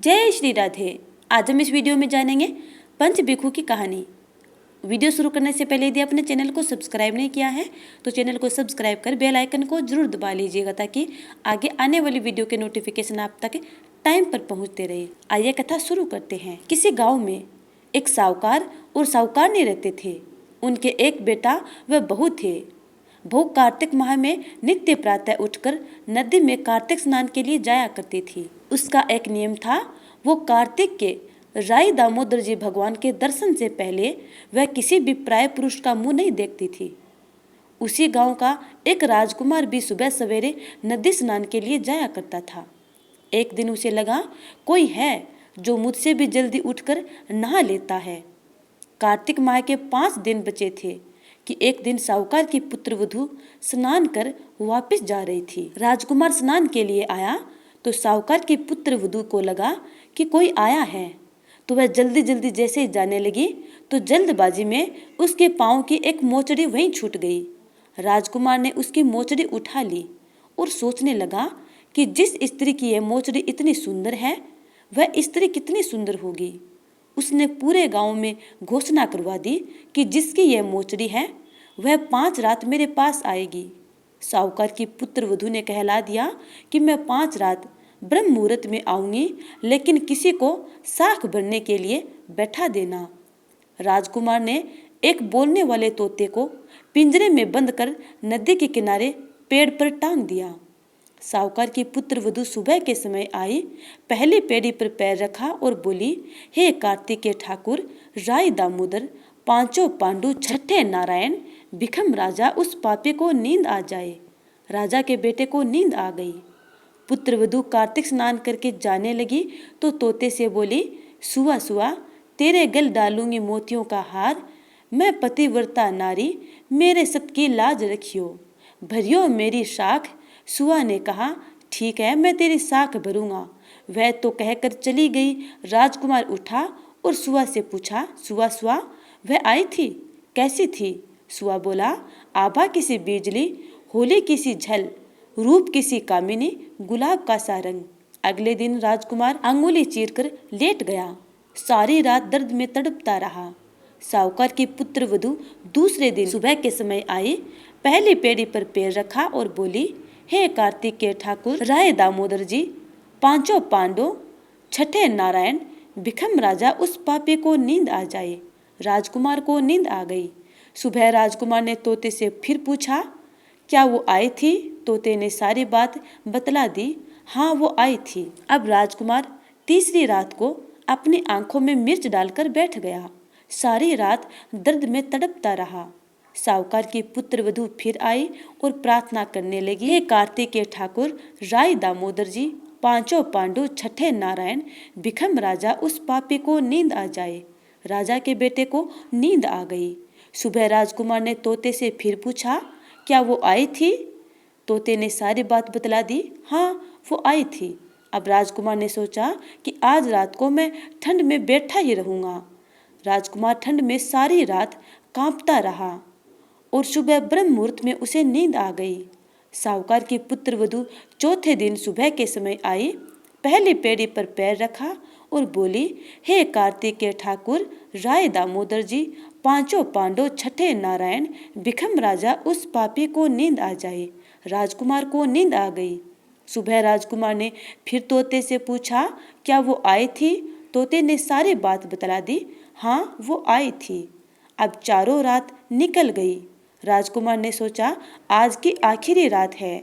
जय श्री राधे। आज हम इस वीडियो में जानेंगे पंच भिक्षु की कहानी। वीडियो शुरू करने से पहले यदि आपने चैनल को सब्सक्राइब नहीं किया है तो चैनल को सब्सक्राइब कर बेल आइकन को जरूर दबा लीजिएगा ताकि आगे आने वाली वीडियो के नोटिफिकेशन आप तक टाइम पर पहुंचते रहे। आइए कथा शुरू करते हैं। किसी गाँव में एक साहूकार और साहूकारनी रहते थे। उनके एक बेटा व बहू थे। बहू कार्तिक माह में नित्य प्रातः उठकर नदी में कार्तिक स्नान के लिए जाया करती थी। उसका एक नियम था, वो कार्तिक के राई दामोदर जी भगवान के दर्शन से पहले वह किसी भी प्राय पुरुष का मुंह नहीं देखती थी। उसी गांव का एक राजकुमार भी सुबह सवेरे नदी स्नान के लिए जाया करता था। एक दिन उसे लगा कोई है जो मुझसे भी जल्दी उठकर नहा लेता है। कार्तिक माह के 5 दिन बचे थे कि एक दिन साहूकार की पुत्रवधू स्नान कर वापस जा रही थी। राजकुमार स्नान के लिए आया तो साहूकार की पुत्रवधू को लगा कि कोई आया है, तो वह जल्दी जल्दी जैसे ही जाने लगी तो जल्दबाजी में उसके पाँव की एक मोचड़ी वहीं छूट गई। राजकुमार ने उसकी मोचड़ी उठा ली और सोचने लगा कि जिस स्त्री की यह मोचड़ी इतनी सुंदर है वह स्त्री कितनी सुंदर होगी। उसने पूरे गांव में घोषणा करवा दी कि जिसकी यह मोचड़ी है वह 5 रात मेरे पास आएगी। साहूकार की पुत्रवधू ने कहला दिया कि मैं 5 रात ब्रह्म मुहूर्त में आऊंगी, लेकिन किसी को साख भरने के लिए बैठा देना। राजकुमार ने एक बोलने वाले तोते को पिंजरे में बंद कर नदी के किनारे पेड़ पर टांग दिया। साहूकार की पुत्रवधू सुबह के समय आई, पहली पेड़ी पर पैर रखा और बोली, हे कार्तिक के ठाकुर, राय दामोदर, पांचों पांडु, छठे नारायण, भिखम राजा, उस पापी को नींद आ जाए। राजा के बेटे को नींद आ गई। पुत्रवधू कार्तिक स्नान करके जाने लगी तो तोते से बोली, सुआ सुआ, तेरे गल डालूंगी मोतियों का हार। मैं पतिव्रता नारी, मेरे सबकी लाज रखियो, भरियो मेरी साख। सुआ ने कहा, ठीक है, मैं तेरी साख भरूंगा। वह तो कहकर चली गई। राजकुमार उठा और सुआ से पूछा, सुआ सुआ, वह आई थी, कैसी थी? सुआ बोला, आभा किसी बिजली, होली किसी झल, रूप किसी कामिनी, गुलाब का सा रंग। अगले दिन राजकुमार अंगुली चीरकर लेट गया। सारी रात दर्द में तड़पता रहा। साहूकार की पुत्रवधू दूसरे दिन सुबह के समय आई, पहली पेड़ी पर पैर रखा और बोली, हे कार्तिक के ठाकुर, राय दामोदर जी, पांचों पांडव, छठे नारायण, भिखम राजा, उस पापी को नींद आ जाए। राजकुमार को नींद आ गई। सुबह राजकुमार ने तोते से फिर पूछा, क्या वो आई थी? तोते ने सारी बात बतला दी। हाँ, वो आई थी। अब राजकुमार तीसरी रात को अपनी आंखों में मिर्च डालकर बैठ गया। सारी रात दर्द में तड़पता रहा। साहूकार की पुत्रवधू फिर आई और प्रार्थना करने लगी, हे कार्तिक के ठाकुर, राय दामोदर जी, पांचों पांडु, छठे नारायण, भिखम राजा, उस पापी को नींद आ जाए। राजा के बेटे को नींद आ गई। सुबह राजकुमार ने तोते से फिर पूछा, क्या वो आई थी? तोते ने सारी बात बतला दी। हाँ, वो आई थी। अब राजकुमार ने सोचा कि आज रात को मैं ठंड में बैठा ही रहूंगा। राजकुमार ठंड में सारी रात कांपता रहा और सुबह ब्रह्म मुहूर्त में उसे नींद आ गई। साहूकार की पुत्रवधू चौथे दिन सुबह के समय आई, पहली पेड़ी पर पैर रखा और बोली, हे कार्तिक के ठाकुर, राय दामोदर जी, पांचों पांडव, छठे नारायण, भिखम राजा, उस पापी को नींद आ जाए। राजकुमार को नींद आ गई। सुबह राजकुमार ने फिर तोते से पूछा, क्या वो आई थी? तोते ने सारी बात बतला दी। हाँ, वो आई थी। अब चारों रात निकल गई। राजकुमार ने सोचा, आज की आखिरी रात है,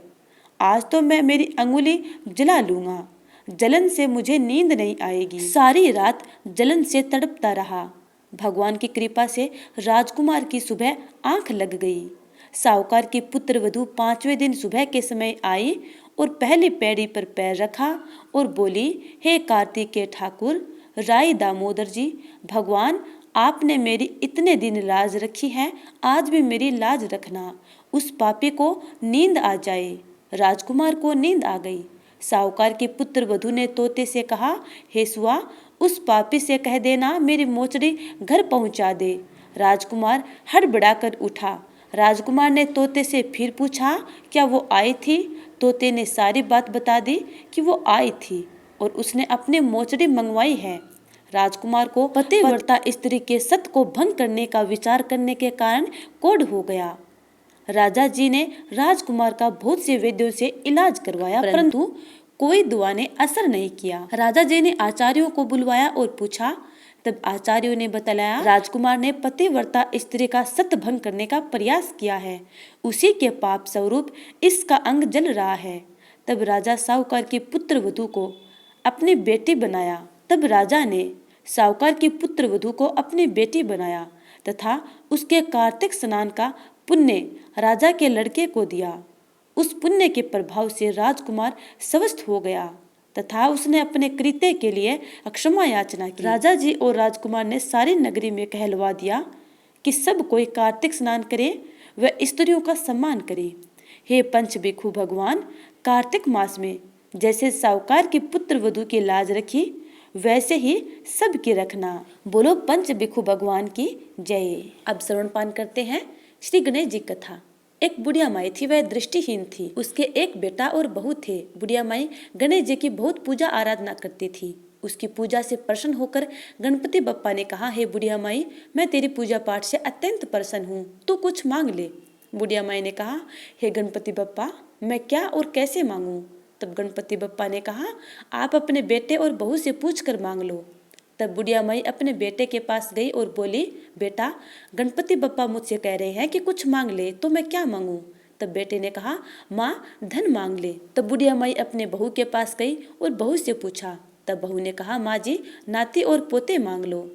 आज तो मैं मेरी अंगुली जला लूंगा, जलन से मुझे नींद नहीं आएगी। सारी रात जलन से तड़पता रहा। भगवान की कृपा से राजकुमार की सुबह आंख लग गई। साहूकार की पुत्रवधू 5वें दिन सुबह के समय आई और पहली पेड़ी पर पैर रखा और बोली, हे कार्तिक के ठाकुर, राय दामोदर जी, भगवान, आपने मेरी इतने दिन लाज रखी है, आज भी मेरी लाज रखना। उस पापी को नींद आ जाए। राजकुमार को नींद आ गई। साहूकार की पुत्रवधू ने तोते से कहा, हे सुआ, उस पापी से कह देना मेरी मोचड़ी घर पहुंचा दे। राजकुमार हड़बड़ाकर उठा। राजकुमार ने तोते से फिर पूछा, क्या वो आई थी? तोते ने सारी बात बता दी कि वो आई थी। और उसने अपने मोचड़े मंगवाई है। राजकुमार को पतिव्रता स्त्री के सत्य को भंग करने का विचार करने के कारण कोढ़ हो गया। राजा जी ने राजकुमार का बहुत से वैद्यों से इलाज करवाया, परंतु कोई दवा ने असर नहीं किया। राजा जी ने आचार्यों को बुलवाया और पूछा। तब आचार्यों ने बताया, राजकुमार ने पतिव्रता स्त्री का सत्य भंग करने का प्रयास किया है, उसी के पाप स्वरूप इसका अंग जल रहा है। तब राजा साहूकार की पुत्र वधू को अपनी बेटी बनाया। तब राजा ने साहूकार की पुत्र वधू को अपनी बेटी बनाया तथा उसके कार्तिक स्नान का पुण्य राजा के लड़के को दिया। उस पुण्य के प्रभाव से राजकुमार स्वस्थ हो गया तथा उसने अपने कृत्य के लिए क्षमा याचना की। राजा जी और राजकुमार ने सारी नगरी में कहलवा दिया कि सब कोई कार्तिक स्नान करे व स्त्रियों का सम्मान करे। हे पंच भिक्षु भगवान, कार्तिक मास में जैसे साहूकार की पुत्र वधू की लाज रखी, वैसे ही सबकी रखना। बोलो पंच भिक्षु भगवान की जय। अब श्रवण पान करते हैं श्री गणेश जी कथा। एक बुढ़िया माई थी, वह दृष्टिहीन थी। उसके एक बेटा और बहू थे। बुढ़िया माई गणेश जी की बहुत पूजा आराधना करती थी। उसकी पूजा से प्रसन्न होकर गणपति बप्पा ने कहा, हे बुढ़िया माई, मैं तेरी पूजा पाठ से अत्यंत प्रसन्न हूँ, तू कुछ मांग ले। बुढ़िया माई ने कहा, हे गणपति बप्पा, मैं क्या और कैसे मांगूं? तब गणपति बप्पा ने कहा, आप अपने बेटे और बहू से पूछ कर मांग लो। तब बुढ़िया माई अपने बेटे के पास गई और बोली, बेटा, गणपति बप्पा मुझसे कह रहे हैं कि कुछ मांग ले, तो मैं क्या मांगूं? तब बेटे ने कहा, माँ, धन मांग ले। तब बुढ़िया माई अपने बहू के पास गई और बहू से पूछा। तब बहू ने कहा, माँ जी, नाती और पोते मांग लो।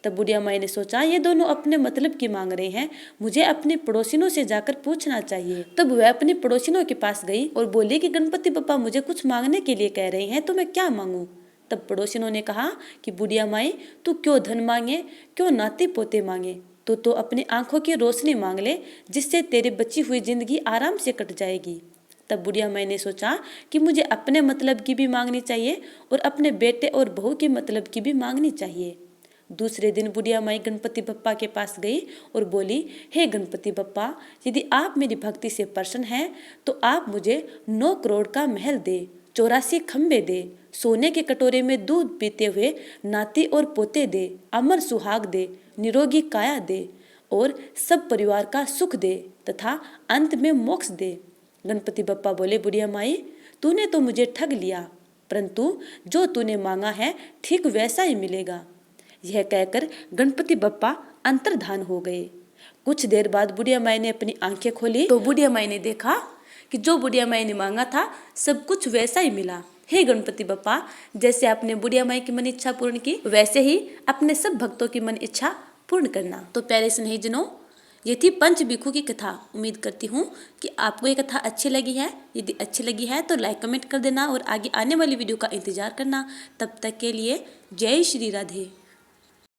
तब बुढ़िया माई ने सोचा, ये दोनों अपने मतलब की मांग रहे हैं, मुझे अपने पड़ोसिनों से जाकर पूछना चाहिए। तब वह अपने पड़ोसिनों के पास गई और बोली कि गणपति बप्पा मुझे कुछ मांगने के लिए कह रहे हैं, तो मैं क्या मांगूं? तब पड़ोसिनों ने कहा कि बुढ़िया माई, तू क्यों धन मांगे, क्यों नाती पोते मांगे, तो अपनी आंखों की रोशनी मांग ले, जिससे तेरी बची हुई जिंदगी आराम से कट जाएगी। तब बुढ़िया माई ने सोचा कि मुझे अपने मतलब की भी मांगनी चाहिए और अपने बेटे और बहू के मतलब की भी मांगनी चाहिए। दूसरे दिन बुढ़िया माई गणपति बप्पा के पास गई और बोली, हे गणपति बप्पा, यदि आप मेरी भक्ति से प्रसन्न हैं तो आप मुझे 9 करोड़ का महल दे, 84 खंबे दे, सोने के कटोरे में दूध पीते हुए नाती और पोते दे, अमर सुहाग दे, निरोगी काया दे और सब परिवार का सुख दे तथा अंत में मोक्ष दे। गणपति बप्पा बोले, बुढ़िया माई, तूने तो मुझे ठग लिया, परंतु जो तूने मांगा है ठीक वैसा ही मिलेगा। यह कहकर गणपति बप्पा अंतर्धान हो गए। कुछ देर बाद बुढ़िया माई ने अपनी आंखें खोली तो बुढ़िया माई ने देखा कि जो बुढ़िया माई ने मांगा था सब कुछ वैसा ही मिला। हे गणपति बप्पा, जैसे आपने बुढ़िया माई की मन इच्छा पूर्ण की, वैसे ही अपने सब भक्तों की मन इच्छा पूर्ण करना। तो प्यारे स्नेहीजनों, ये थी पंच भिक्षु की कथा। उम्मीद करती हूँ कि आपको ये कथा अच्छी लगी है। यदि अच्छी लगी है तो लाइक कमेंट कर देना और आगे आने वाली वीडियो का इंतजार करना। तब तक के लिए जय श्री राधे।